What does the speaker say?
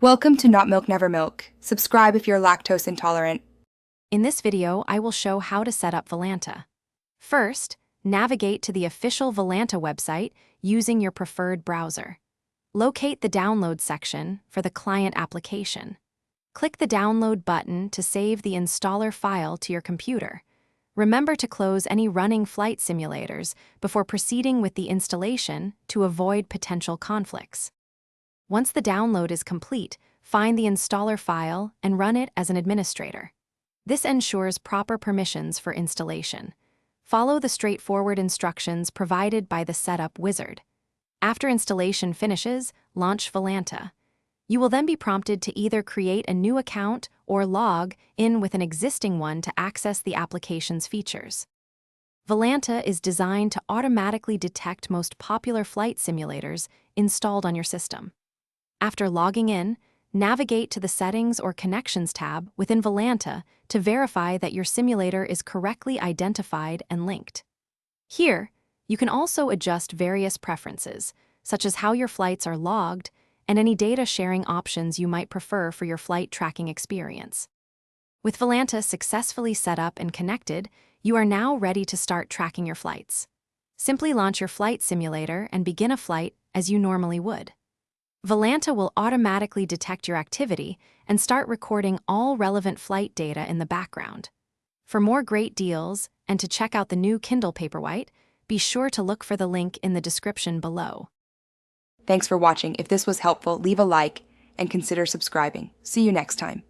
Welcome to Not Milk Never Milk. Subscribe if you're lactose intolerant. In this video, I will show how to set up Volanta. First, navigate to the official Volanta website using your preferred browser. Locate the Download section for the client application. Click the Download button to save the installer file to your computer. Remember to close any running flight simulators before proceeding with the installation to avoid potential conflicts. Once the download is complete, find the installer file and run it as an administrator. This ensures proper permissions for installation. Follow the straightforward instructions provided by the setup wizard. After installation finishes, launch Volanta. You will then be prompted to either create a new account or log in with an existing one to access the application's features. Volanta is designed to automatically detect most popular flight simulators installed on your system. After logging in, navigate to the Settings or Connections tab within Volanta to verify that your simulator is correctly identified and linked. Here, you can also adjust various preferences, such as how your flights are logged and any data sharing options you might prefer for your flight tracking experience. With Volanta successfully set up and connected, you are now ready to start tracking your flights. Simply launch your flight simulator and begin a flight as you normally would. Volanta will automatically detect your activity and start recording all relevant flight data in the background. For more great deals and to check out the new Kindle Paperwhite, be sure to look for the link in the description below. Thanks for watching. If this was helpful, leave a like and consider subscribing. See you next time.